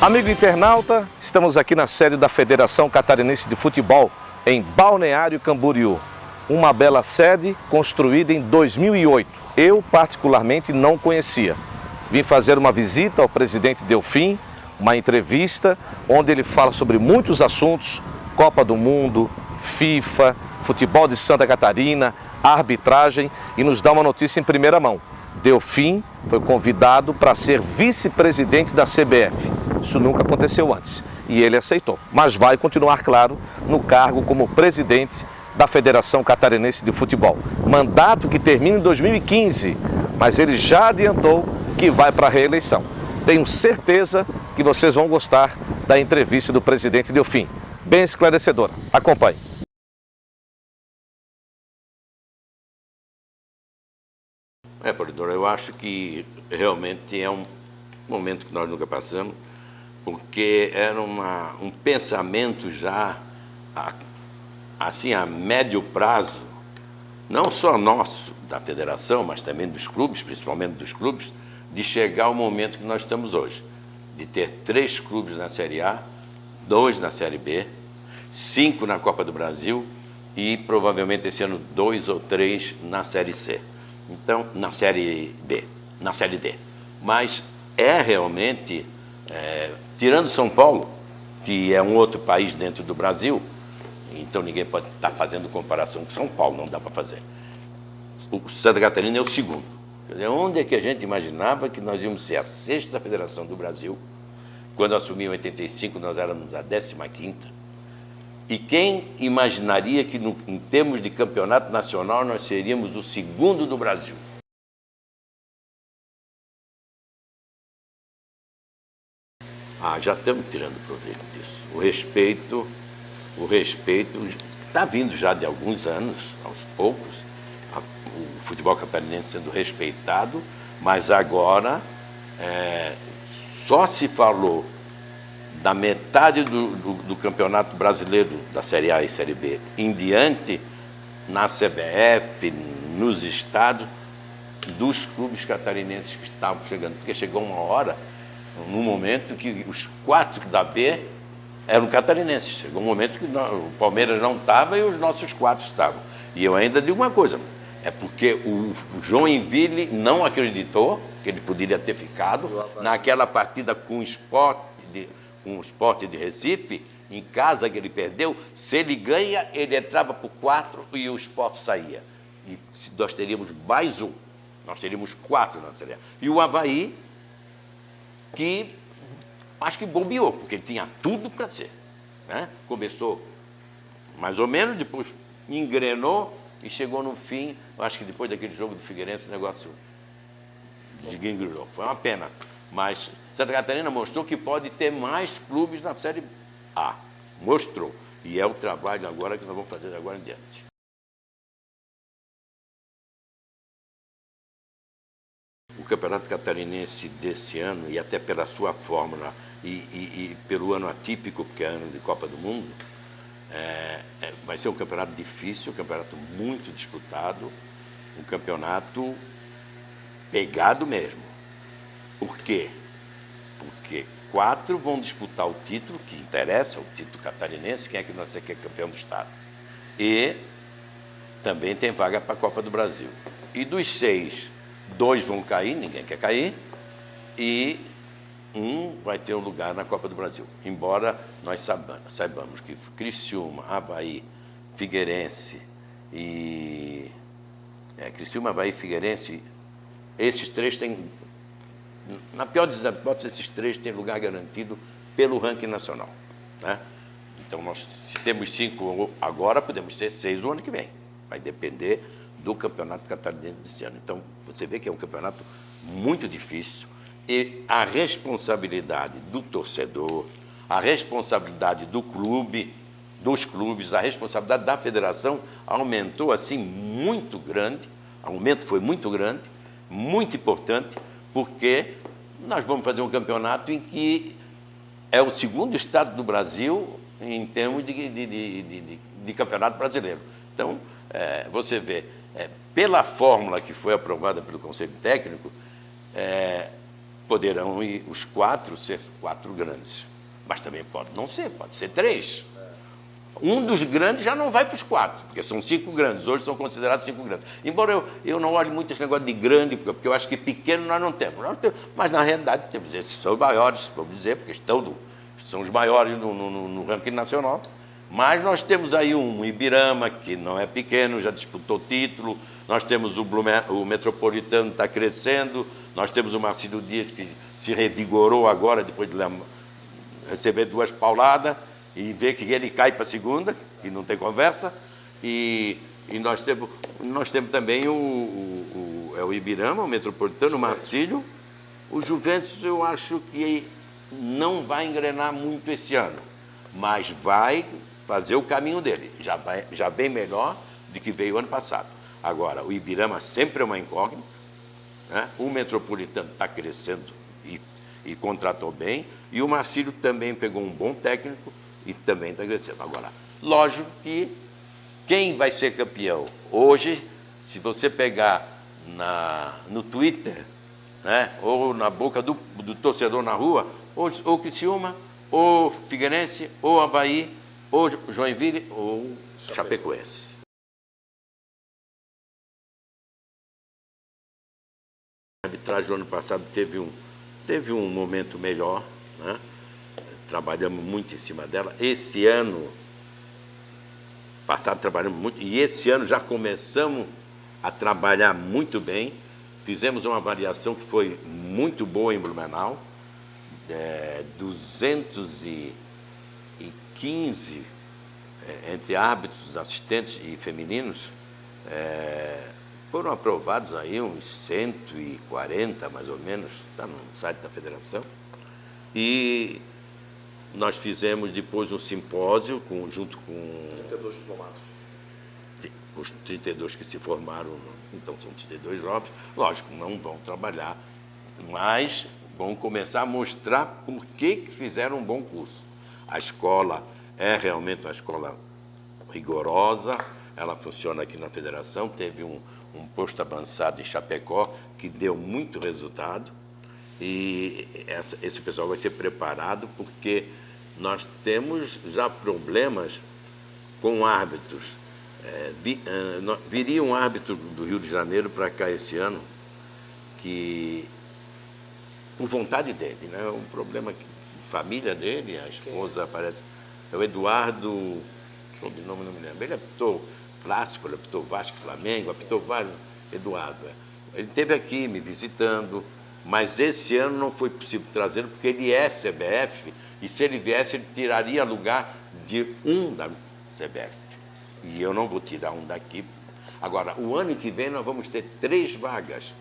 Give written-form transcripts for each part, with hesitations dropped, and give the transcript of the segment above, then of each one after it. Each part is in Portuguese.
Amigo internauta, estamos aqui na sede da Federação Catarinense de Futebol, em Balneário Camboriú. Uma bela sede construída em 2008. Eu, particularmente, não conhecia. Vim fazer uma visita ao presidente Delfim, uma entrevista, onde ele fala sobre muitos assuntos, Copa do Mundo, FIFA, futebol de Santa Catarina, arbitragem, e nos dá uma notícia em primeira mão. Delfim foi convidado para ser vice-presidente da CBF. Isso nunca aconteceu antes e ele aceitou, mas vai continuar, claro, no cargo como presidente da Federação Catarinense de Futebol. Mandato que termina em 2015, mas ele já adiantou que vai para a reeleição. Tenho certeza que vocês vão gostar da entrevista do presidente Delfim. Bem esclarecedora. Acompanhe. Polidoro, eu acho que realmente é um momento que nós nunca passamos, porque era um pensamento já, assim, a médio prazo, não só nosso, da federação, mas também dos clubes, principalmente dos clubes, de chegar ao momento que nós estamos hoje, de ter 3 clubes na Série A, 2 na Série B, 5 na Copa do Brasil e provavelmente esse ano 2 ou 3 na Série C. Então, na Série B, na Série D. Mas é realmente, tirando São Paulo, que é um outro país dentro do Brasil, então ninguém pode estar fazendo comparação com São Paulo, não dá para fazer. O Santa Catarina é o segundo. Quer dizer, onde é que a gente imaginava que nós íamos ser a 6ª federação do Brasil? Quando eu assumi em 85, nós éramos a 15ª. E quem imaginaria que, em termos de campeonato nacional, nós seríamos o 2º do Brasil? Já estamos tirando proveito disso. O respeito está vindo já de alguns anos, aos poucos, o futebol catarinense sendo respeitado, mas agora só se falou da metade do Campeonato Brasileiro, da Série A e Série B em diante, na CBF, nos estados, dos clubes catarinenses que estavam chegando. Porque chegou uma hora, num momento, que os 4 da B eram catarinenses. Chegou um momento que o Palmeiras não estava e os nossos 4 estavam. E eu ainda digo uma coisa, é porque o Joinville não acreditou que ele poderia ter ficado naquela partida com o Sport de Recife, em casa, que ele perdeu. Se ele ganha, ele entrava por 4 e o Sport saía. E nós teríamos mais um. Nós teríamos 4 na Série A. E o Avaí, que acho que bombeou, porque ele tinha tudo para ser. Né? Começou mais ou menos, depois engrenou e chegou no fim. Acho que depois daquele jogo do Figueirense, o negócio desguingrou. Foi uma pena. Mas Santa Catarina mostrou que pode ter mais clubes na Série A. Mostrou. E é o trabalho agora que nós vamos fazer agora em diante. O Campeonato Catarinense desse ano, e até pela sua fórmula, e pelo ano atípico, porque é ano de Copa do Mundo, vai ser um campeonato difícil, um campeonato muito disputado, um campeonato pegado mesmo. Por quê? Porque 4 vão disputar o título que interessa, o título catarinense, quem é que nós quer campeão do estado. E também tem vaga para a Copa do Brasil. E dos 6, 2 vão cair, ninguém quer cair, e 1 vai ter um lugar na Copa do Brasil. Embora nós saibamos que Criciúma, Avaí, Figueirense e... Criciúma, Avaí, Figueirense, esses 3 têm... Na pior das hipóteses, esses 3 têm lugar garantido pelo ranking nacional, né? Então, nós, se temos 5 agora, podemos ter 6 o ano que vem. Vai depender do campeonato catarinense desse ano. Então, você vê que é um campeonato muito difícil e a responsabilidade do torcedor, a responsabilidade do clube, dos clubes, a responsabilidade da federação aumentou assim muito grande. O aumento foi muito grande, muito importante, porque nós vamos fazer um campeonato em que é o segundo estado do Brasil em termos de campeonato brasileiro. Então, você vê, pela fórmula que foi aprovada pelo Conselho Técnico, poderão ir os 4 ser 4 grandes. Mas também pode não ser, pode ser 3. Um dos grandes já não vai para os 4, porque são 5 grandes, hoje são considerados 5 grandes. Embora eu não olhe muito esse negócio de grande, porque eu acho que pequeno nós não temos. Mas, na realidade, temos esses são os maiores, vamos dizer, porque são os maiores no ranking nacional. Mas nós temos aí um Ibirama, que não é pequeno, já disputou título. Nós temos o Metropolitano, está crescendo. Nós temos o Marcílio Dias, que se revigorou agora, depois de receber 2 pauladas, e ver que ele cai para a segunda, que não tem conversa. E nós temos também o Ibirama, o Metropolitano, o Marcílio. O Juventus, eu acho que não vai engrenar muito esse ano, mas vai fazer o caminho dele. Já vem melhor do que veio ano passado. Agora, o Ibirama sempre é uma incógnita, né? O Metropolitano está crescendo e contratou bem, e o Marcílio também pegou um bom técnico e também está crescendo. Agora, lógico que quem vai ser campeão hoje, se você pegar no Twitter, né, ou na boca do torcedor na rua, ou Criciúma, ou Figueirense, ou Avaí, ou Joinville, ou Chapecoense. A arbitragem do ano passado teve um momento melhor, né? Trabalhamos muito em cima dela. Esse ano passado trabalhamos muito, e esse ano já começamos a trabalhar muito bem. Fizemos uma avaliação que foi muito boa em Blumenau, 215 entre árbitros, assistentes e femininos, foram aprovados aí uns 140, mais ou menos, está no site da federação. E nós fizemos depois um simpósio junto com 32 diplomados. Os 32 que se formaram, então são 32 jovens, lógico, não vão trabalhar, mas vão começar a mostrar por que fizeram um bom curso. A escola é realmente uma escola rigorosa, ela funciona aqui na federação, teve um posto avançado em Chapecó que deu muito resultado, e esse pessoal vai ser preparado porque nós temos já problemas com árbitros. Viria um árbitro do Rio de Janeiro para cá esse ano, que, por vontade dele, né, um problema de família dele, a esposa aparece, é o Eduardo, sobrenome não me lembro, ele apitou Clássico, ele apitou Vasco, Flamengo, apitou vários, Eduardo. Ele esteve aqui me visitando, mas esse ano não foi possível trazê-lo, porque ele é CBF, e se ele viesse, ele tiraria lugar de um da CBF. E eu não vou tirar um daqui. Agora, o ano que vem nós vamos ter 3 vagas,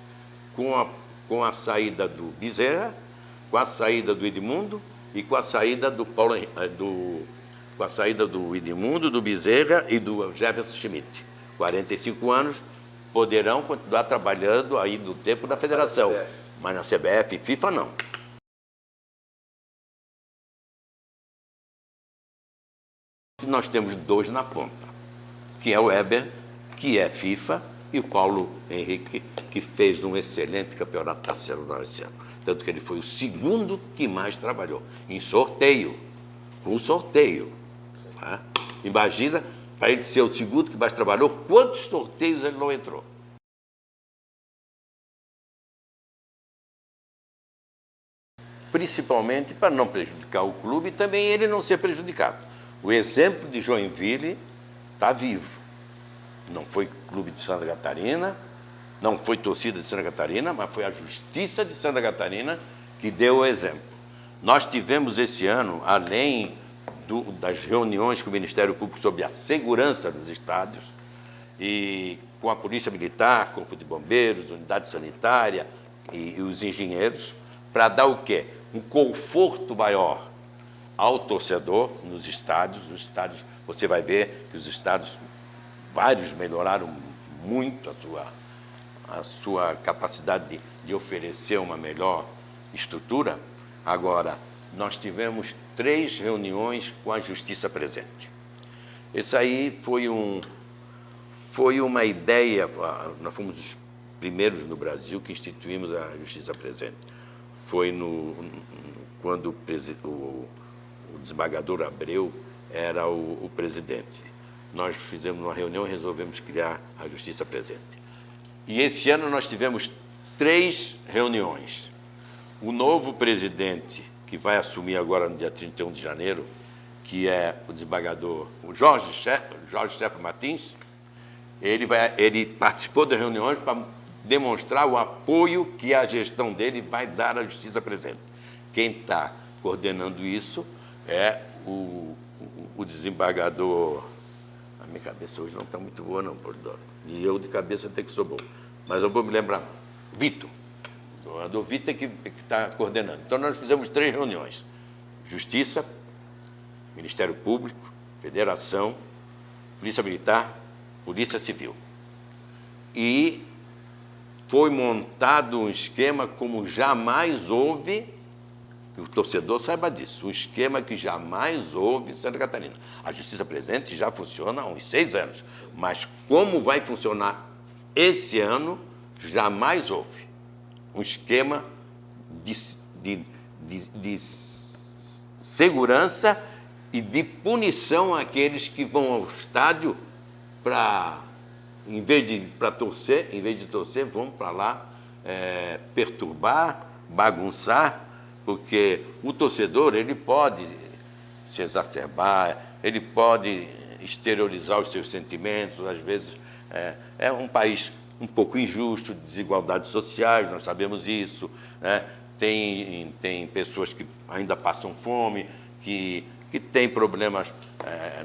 com a saída do Bezerra, com a saída do Edmundo e com a saída do com a saída do Edmundo, do Bezerra e do Jefferson Schmidt. 45 anos, poderão continuar trabalhando aí do tempo da federação, mas na CBF e FIFA não. Nós temos 2 na ponta, que é o Weber, que é FIFA, e o Paulo Henrique, que fez um excelente campeonato nacional esse ano. Tanto que ele foi o segundo que mais trabalhou, em sorteio, com sorteio. Tá? Imagina, para ele ser o segundo que mais trabalhou, quantos sorteios ele não entrou. Principalmente para não prejudicar o clube e também ele não ser prejudicado. O exemplo de Joinville está vivo. Não foi clube de Santa Catarina, não foi torcida de Santa Catarina, mas foi a Justiça de Santa Catarina que deu o exemplo. Nós tivemos esse ano, além das reuniões com o Ministério Público sobre a segurança dos estádios, e com a Polícia Militar, Corpo de Bombeiros, Unidade Sanitária e os engenheiros, para dar o quê? Um conforto maior ao torcedor nos estádios. Os estádios, você vai ver que os estádios, vários melhoraram muito a sua capacidade de oferecer uma melhor estrutura. Agora, nós tivemos 3 reuniões com a Justiça presente. Isso aí foi uma ideia, nós fomos os primeiros no Brasil que instituímos a Justiça presente. Foi quando o desembargador Abreu era o presidente. Nós fizemos uma reunião e resolvemos criar a Justiça presente. E esse ano nós tivemos 3 reuniões. O novo presidente, que vai assumir agora no dia 31 de janeiro, que é o desembargador Jorge Stefano Martins, ele participou das reuniões para demonstrar o apoio que a gestão dele vai dar à Justiça presente. Quem está coordenando isso é o desembargador... A minha cabeça hoje não está muito boa, não, Polidoro. E eu, de cabeça, até que sou bom. Mas eu vou me lembrar. Vitor. O desembargador Vitor é que está coordenando. Então, nós fizemos 3 reuniões. Justiça, Ministério Público, Federação, Polícia Militar, Polícia Civil. E foi montado um esquema como jamais houve, que o torcedor saiba disso, um esquema que jamais houve em Santa Catarina. A Justiça presente já funciona há uns 6 anos, mas como vai funcionar esse ano, jamais houve. Um esquema de segurança e de punição àqueles que vão ao estádio em vez de torcer, vão para lá perturbar, bagunçar, porque o torcedor ele pode se exacerbar, ele pode exteriorizar os seus sentimentos, às vezes é um país um pouco injusto, de desigualdades sociais, nós sabemos isso, né? Tem pessoas que ainda passam fome, que têm problemas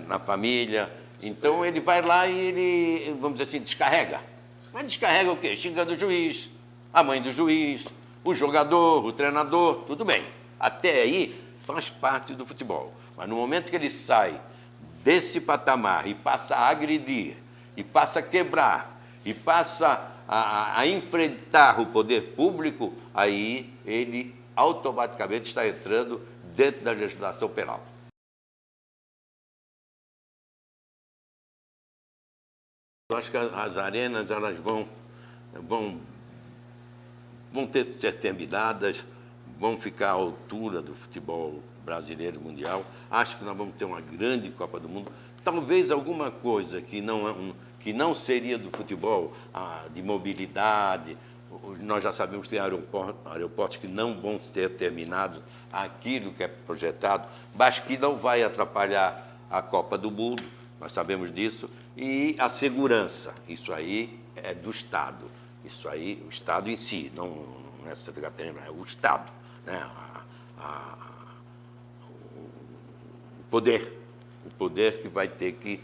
na família. Então, ele vai lá e ele, vamos dizer assim, descarrega. Mas descarrega o quê? Xingando o juiz, a mãe do juiz, o jogador, o treinador, tudo bem. Até aí, faz parte do futebol. Mas no momento que ele sai desse patamar e passa a agredir, e passa a quebrar, e passa a enfrentar o poder público, aí ele automaticamente está entrando dentro da legislação penal. Eu acho que as arenas elas vão ser terminadas, vão ficar à altura do futebol brasileiro e mundial. Acho que nós vamos ter uma grande Copa do Mundo. Talvez alguma coisa que não seria do futebol, de mobilidade. Nós já sabemos que tem aeroportos que não vão ser terminados, aquilo que é projetado, mas que não vai atrapalhar a Copa do Mundo. Nós sabemos disso. E a segurança, isso aí é do Estado. Isso aí, o Estado em si, não é Santa Catarina, é o Estado, né? O poder que vai ter que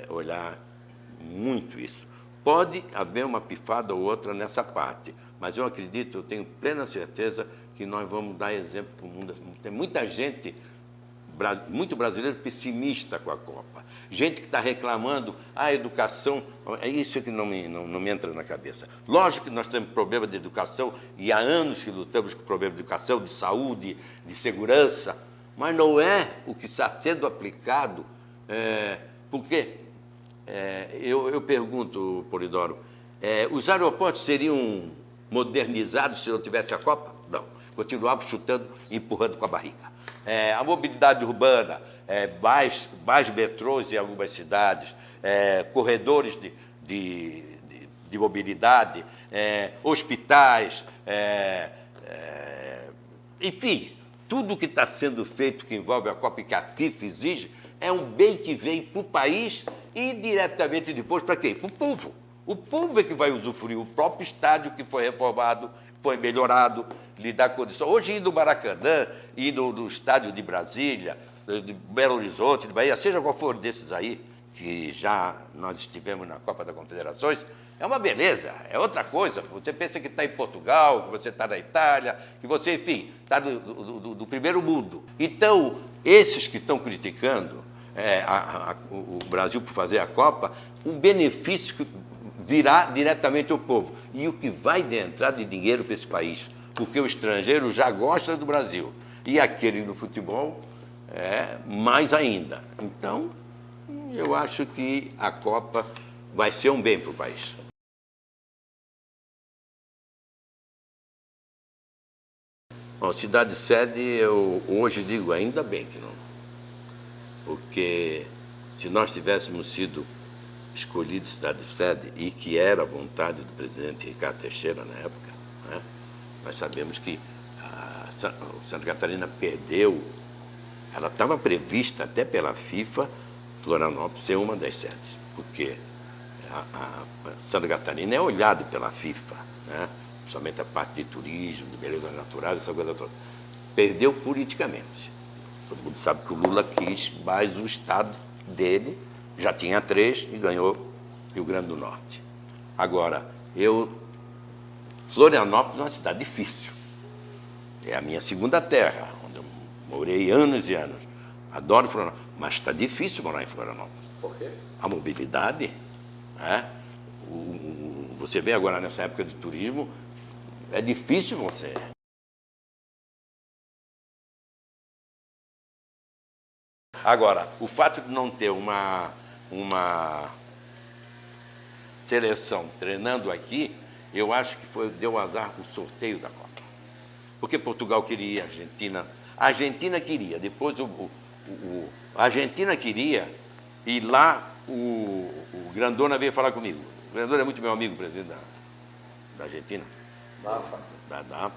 olhar muito isso. Pode haver uma pifada ou outra nessa parte, mas eu acredito, eu tenho plena certeza que nós vamos dar exemplo para o mundo. Tem muita gente, muito brasileiro pessimista com a Copa. Gente que está reclamando, a educação, é isso que não me entra na cabeça. Lógico que nós temos problema de educação, e há anos que lutamos com o problema de educação, de saúde, de segurança, mas não é o que está sendo aplicado, porque, eu pergunto, Polidoro, os aeroportos seriam modernizados se não tivesse a Copa? Não, continuavam chutando e empurrando com a barriga. A mobilidade urbana, mais metrôs em algumas cidades, corredores de mobilidade, hospitais, enfim, tudo que está sendo feito que envolve a Copa e que a FIFA exige é um bem que vem para o país e diretamente depois para quem? Para o povo. O povo é que vai usufruir, o próprio estádio que foi reformado, foi melhorado, lhe dá condição. Hoje, ir do Maracanã, ir do estádio de Brasília, de Belo Horizonte, de Bahia, seja qual for desses aí, que já nós estivemos na Copa das Confederações, é uma beleza, é outra coisa. Você pensa que está em Portugal, que você está na Itália, que você, enfim, está do primeiro mundo. Então, esses que estão criticando o Brasil por fazer a Copa, o benefício virá diretamente ao povo. E o que vai de entrada de dinheiro para esse país, porque o estrangeiro já gosta do Brasil. E aquele do futebol, mais ainda. Então, eu acho que a Copa vai ser um bem para o país. Bom, cidade-sede, eu hoje digo ainda bem que não. Porque se nós tivéssemos sido escolhidos cidade-sede, e que era a vontade do presidente Ricardo Teixeira na época, né, nós sabemos que Santa Catarina perdeu, ela estava prevista até pela FIFA, Florianópolis ser uma das sedes, porque Santa Catarina é olhado pela FIFA, né? Principalmente a parte de turismo, de beleza natural, essa coisa toda. Perdeu politicamente. Todo mundo sabe que o Lula quis mais o estado dele, já tinha 3 e ganhou Rio Grande do Norte. Agora, Florianópolis é uma cidade difícil. É a minha segunda terra, onde eu morei anos e anos. Adoro Florianópolis, mas está difícil morar em Florianópolis. Por quê? A mobilidade, né? Você vê agora nessa época de turismo, é difícil você. Agora, o fato de não ter uma seleção treinando aqui, eu acho que deu azar o sorteio da Copa. Porque Portugal queria, a Argentina queria, depois a Argentina queria, e lá o Grandona veio falar comigo. O Grandona é muito meu amigo, presidente da Argentina. Da DAPA.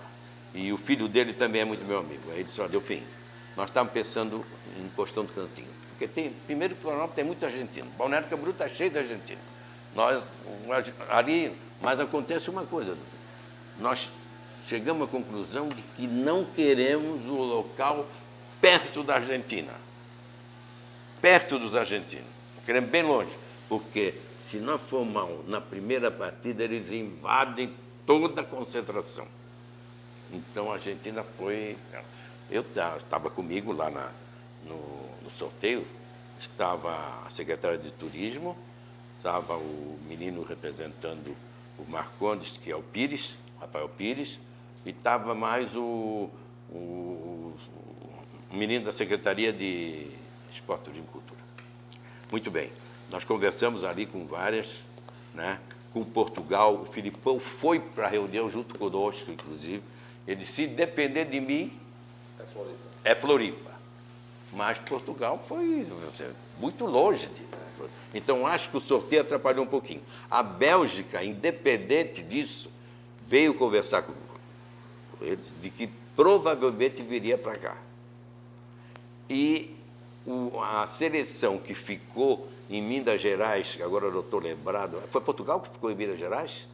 E o filho dele também é muito meu amigo. Aí ele disse, olha, fim, nós estávamos pensando em Postão do Cantinho. Porque primeiro que Florianópolis tem muito argentino. Balneário Camboriú está cheio de argentino. Mas acontece uma coisa, nós chegamos à conclusão de que não queremos o local perto da Argentina. Perto dos argentinos. Queremos bem longe. Porque se nós for mal na primeira partida, eles invadem toda a concentração. Então a Argentina foi. Eu estava comigo lá no sorteio, estava a secretária de Turismo, estava o menino representando o Marcondes, que é o Pires, Rafael Pires, e estava mais o menino da Secretaria de Esporte, Turismo e Cultura. Muito bem, nós conversamos ali com várias, né? Com Portugal, o Filipão foi para a reunião junto conosco, inclusive. Ele disse, se depender de mim, é Floripa. Mas Portugal foi muito longe. Então, acho que o sorteio atrapalhou um pouquinho. A Bélgica, independente disso, veio conversar com ele de que provavelmente viria para cá. E a seleção que ficou em Minas Gerais, que agora eu não estou lembrado, foi Portugal que ficou em Minas Gerais?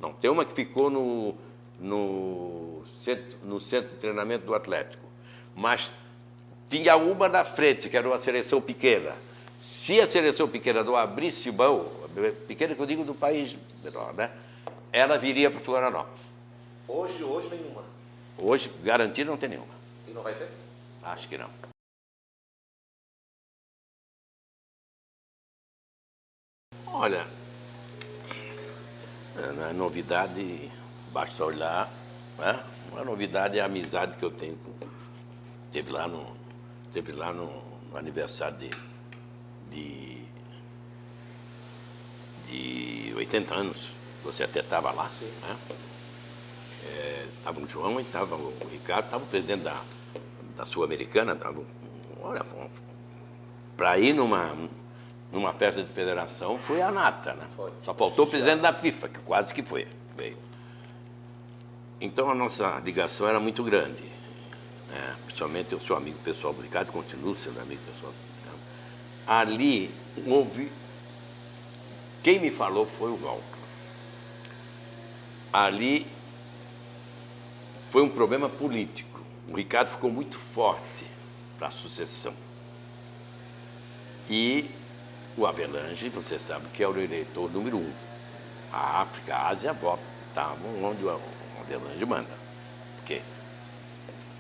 Não, tem uma que ficou no centro de treinamento do Atlético. Mas tinha uma na frente, que era uma seleção pequena. Se a seleção pequena não abrisse mão, pequena que eu digo do país menor, né? Ela viria para Florianópolis. Hoje nenhuma. Hoje, garantida, não tem nenhuma. E não vai ter? Acho que não. Olha, não é novidade, basta olhar, né? Não é novidade, é a amizade que eu tenho com... Teve lá no aniversário de 80 anos, você até estava lá, né? Estava o João e estava o Ricardo, estava o presidente da Sul-Americana, olha, para ir numa festa de federação foi a nata, né? Só faltou o presidente da FIFA, que quase que veio. Então a nossa ligação era muito grande, né? Principalmente eu sou amigo pessoal do Ricardo, continuo sendo amigo pessoal do Ricardo. Ali houve Quem me falou foi o Walter. Ali foi um problema político. O Ricardo ficou muito forte para a sucessão. E o Avelange, você sabe que é o eleitor número 1. A África, a Ásia vota, tá onde o Avelange manda. Porque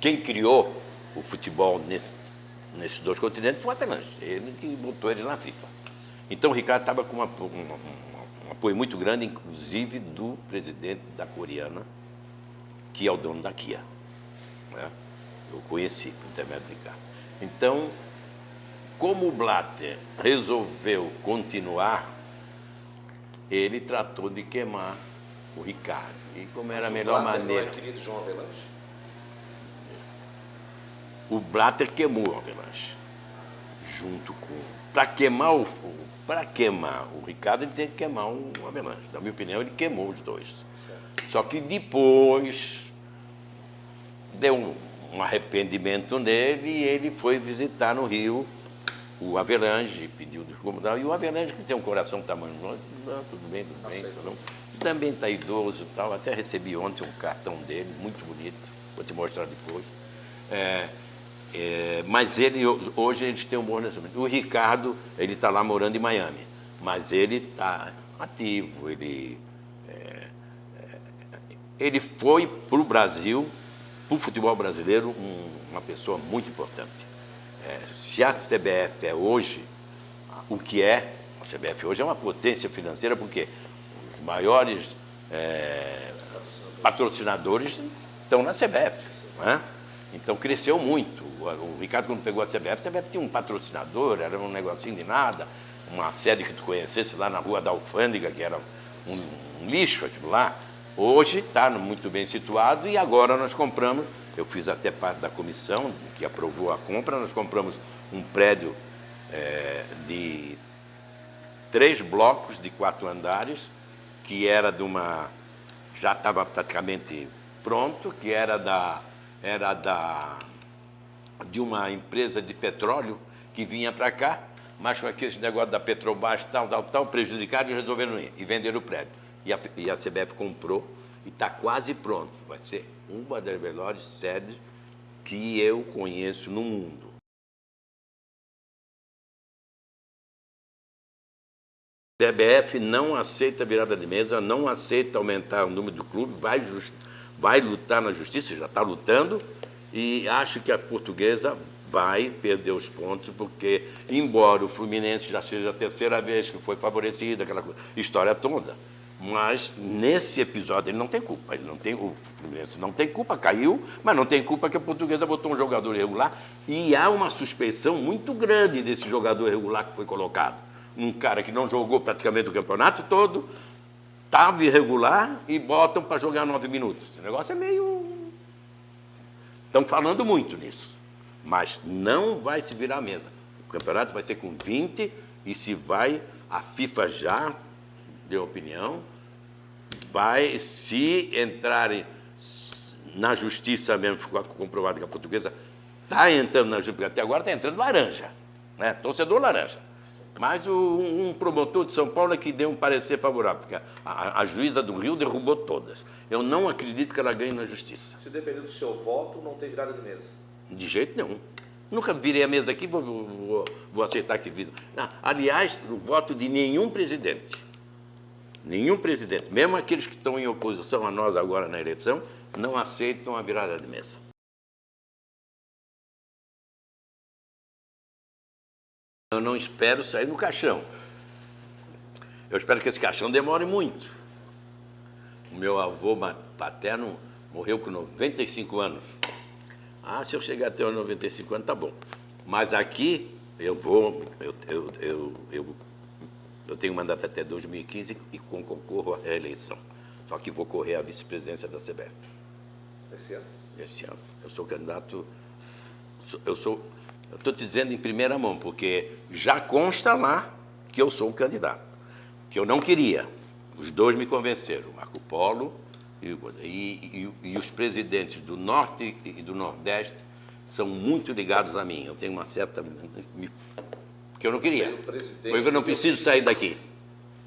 quem criou o futebol nesses dois continentes foi o Avelange. Ele que botou eles na FIFA. Então o Ricardo estava com um apoio muito grande, inclusive do presidente da coreana, que é o dono da Kia. Né? Eu conheci por intermédio do Ricardo. Então, como o Blatter resolveu continuar, ele tratou de queimar o Ricardo. E como era a melhor maneira... Não é querido João Avelange? O Blatter queimou o Avelange. Junto com... Para queimar o Ricardo, ele tem que queimar o Avelange. Na minha opinião, ele queimou os dois. Certo. Só que depois deu um arrependimento nele e ele foi visitar no Rio o Avelange, pediu desculpa, e o Avelange, que tem um coração tamanho, tudo bem, também está idoso e tal, até recebi ontem um cartão dele, muito bonito, vou te mostrar depois. Mas ele, hoje eles têm um bom relacionamento. O Ricardo, ele está lá morando em Miami, mas ele está ativo, ele foi para o Brasil, para o futebol brasileiro, uma pessoa muito importante. Se a CBF é hoje o que é, a CBF hoje é uma potência financeira, porque os maiores patrocinadores estão na CBF. Né? Então cresceu muito. O Ricardo, quando pegou a CBF tinha um patrocinador, era um negocinho de nada, uma sede que tu conhecesse lá na Rua da Alfândega, que era um lixo aquilo lá. Hoje está muito bem situado e agora nós compramos, eu fiz até parte da comissão que aprovou a compra, nós compramos um prédio de 3 blocos de 4 andares, que era já estava praticamente pronto, que era de uma empresa de petróleo que vinha para cá, mas com aquele negócio da Petrobras, tal, prejudicaram e resolveram ir e venderam o prédio. E a CBF comprou e está quase pronto. Vai ser uma das melhores sedes que eu conheço no mundo. A CBF não aceita virada de mesa, não aceita aumentar o número do clube, vai lutar na justiça, já está lutando, e acho que a Portuguesa vai perder os pontos, porque, embora o Fluminense já seja a 3ª vez que foi favorecido, aquela história toda, mas nesse episódio ele não tem culpa, o Fluminense não tem culpa, caiu, mas não tem culpa que a Portuguesa botou um jogador irregular, e há uma suspeição muito grande desse jogador irregular que foi colocado. Um cara que não jogou praticamente o campeonato todo, estava irregular e botam para jogar 9 minutos. Esse negócio é meio... Estão falando muito nisso, mas não vai se virar a mesa. O campeonato vai ser com 20 e a FIFA já deu opinião, se entrarem na justiça mesmo, ficou comprovado que a Portuguesa está entrando na justiça, porque até agora está entrando laranja, né? Torcedor laranja. Mas um promotor de São Paulo é que deu um parecer favorável, porque a juíza do Rio derrubou todas. Eu não acredito que ela ganhe na justiça. Se depender do seu voto, não tem virada de mesa? De jeito nenhum. Nunca virei a mesa aqui, vou aceitar que fiz. Aliás, o voto de nenhum presidente, mesmo aqueles que estão em oposição a nós agora na eleição, não aceitam a virada de mesa. Eu não espero sair no caixão. Eu espero que esse caixão demore muito. O meu avô paterno morreu com 95 anos. Se eu chegar até os 95 anos, tá bom. Mas aqui eu tenho mandato até 2015 e concorro à reeleição. Só que vou correr à vice-presidência da CBF. Esse ano? Esse ano. Eu sou candidato... Eu estou te dizendo em primeira mão, porque já consta lá que eu sou o candidato. Que eu não queria. Os dois me convenceram, o Marco Polo e os presidentes do Norte e do Nordeste são muito ligados a mim. Eu tenho uma certa... Porque eu não queria. Porque eu não preciso sair daqui.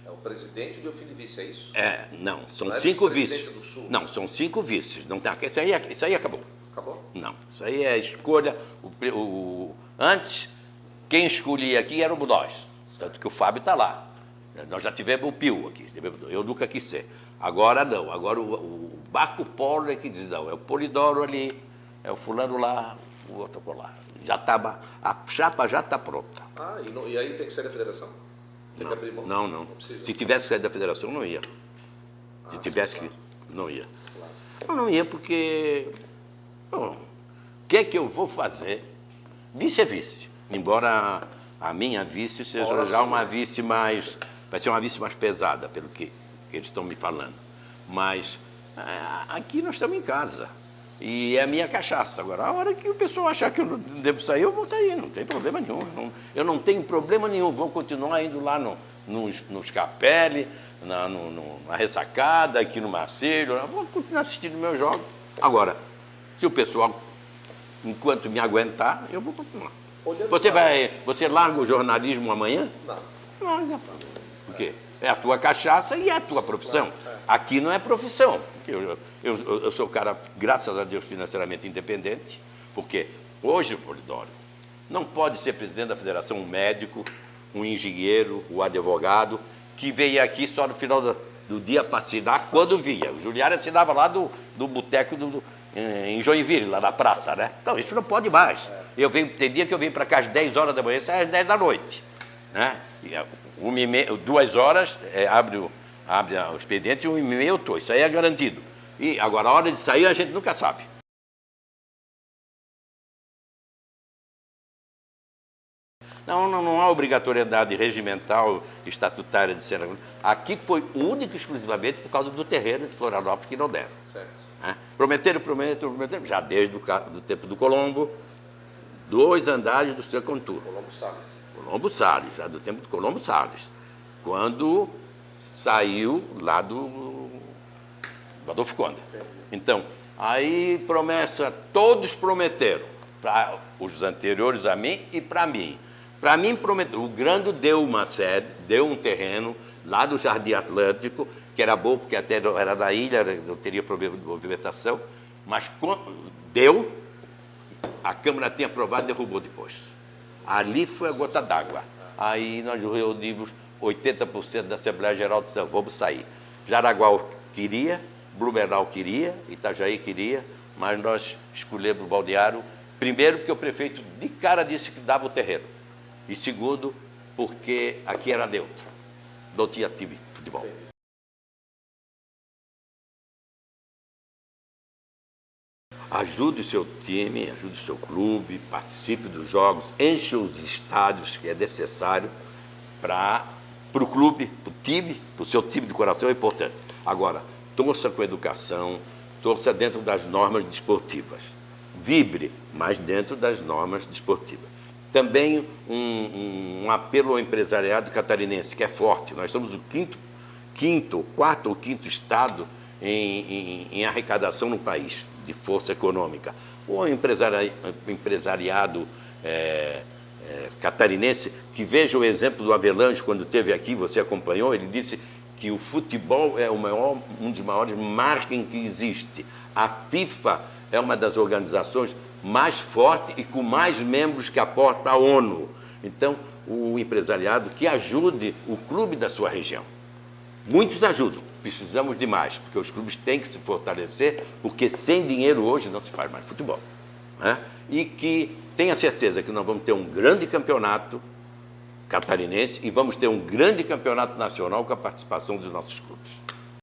É o presidente e o Delfim de vice, é isso? Não, são Não é 5 vices. vice-presidência do Sul? Não, são 5 vices. Não tem, isso aí acabou. Acabou? Não, isso aí é escolha. Antes, quem escolhia aqui era o Budós, tanto que o Fábio está lá. Nós já tivemos o Pio aqui, eu nunca quis ser. Agora não, agora o Marco Polo é que diz, não, é o Polidoro ali, é o fulano lá, o outro lá. Já tá, a chapa já está pronta. E aí tem que sair da federação? Tem que abrir mão? Não. Se tivesse que sair da federação, não ia. Se tivesse que... Não ia. Claro. Não ia porque... O que é que eu vou fazer? Vice é vice. Embora a minha vice seja já uma vice mais... Vai ser uma vice mais pesada, pelo que eles estão me falando. Mas aqui nós estamos em casa. E é a minha cachaça. Agora, a hora que o pessoal achar que eu não devo sair, eu vou sair. Não tem problema nenhum. Eu não tenho problema nenhum. Vou continuar indo lá nos Capelli, na Ressacada, aqui no Marcelo. Vou continuar assistindo meus jogos. Agora, se o pessoal, enquanto me aguentar, eu vou continuar. Você larga o jornalismo amanhã? Não. Por quê? É a tua cachaça e é a tua profissão. Aqui não é profissão. Eu sou cara, graças a Deus, financeiramente independente, porque hoje, Polidoro, não pode ser presidente da federação um médico, um engenheiro, um advogado, que veio aqui só no final do dia para assinar quando via. O Juliário assinava lá do boteco em Joinville, lá na praça, né? Então, isso não pode mais. Tem dia que eu venho para cá às 10 horas da manhã, sai às 10 da noite. Né? 2 horas, abre o expediente e 1h30 eu estou. Isso aí é garantido. E agora, a hora de sair, a gente nunca sabe. Não há obrigatoriedade regimental, estatutária de ser. Aqui foi único e exclusivamente por causa do terreno de Florianópolis que não deram. Certo. Prometeram, já desde o tempo do Colombo, 2 andares do segundo turno. Colombo Salles, já do tempo do Colombo Salles, quando saiu lá do Adolfo Conde. Então, aí todos prometeram, para os anteriores a mim e para mim. Para mim, prometeu. O Grando deu uma sede, deu um terreno lá do Jardim Atlântico, que era bom, porque até era da ilha, não teria problema de movimentação, mas deu, a Câmara tinha aprovado e derrubou depois. Ali foi a gota d'água. Aí nós reunimos 80% da Assembleia Geral de São vamos sair. Jaraguá queria, Blumenau queria, Itajaí queria, mas nós escolhemos o Balneário, primeiro porque o prefeito de cara disse que dava o terreno, e segundo, porque aqui era neutro, não tinha time de futebol. Ajude o seu time, ajude o seu clube, participe dos jogos, encha os estádios que é necessário para o clube, para o time, para o seu time de coração é importante. Agora, torça com educação, torça dentro das normas desportivas. Vibre, mas dentro das normas desportivas. Também um apelo ao empresariado catarinense, que é forte. Nós somos o quarto ou quinto estado em arrecadação no país, de força econômica. O empresariado catarinense, que veja o exemplo do Avelange, quando esteve aqui, você acompanhou, ele disse que o futebol é um dos maiores marketing que existe. A FIFA é uma das organizações mais fortes e com mais membros que aporta a ONU. Então, o empresariado que ajude o clube da sua região. Muitos ajudam, precisamos de mais, porque os clubes têm que se fortalecer, porque sem dinheiro hoje não se faz mais futebol. Né? E que tenha certeza que nós vamos ter um grande campeonato catarinense e vamos ter um grande campeonato nacional com a participação dos nossos clubes.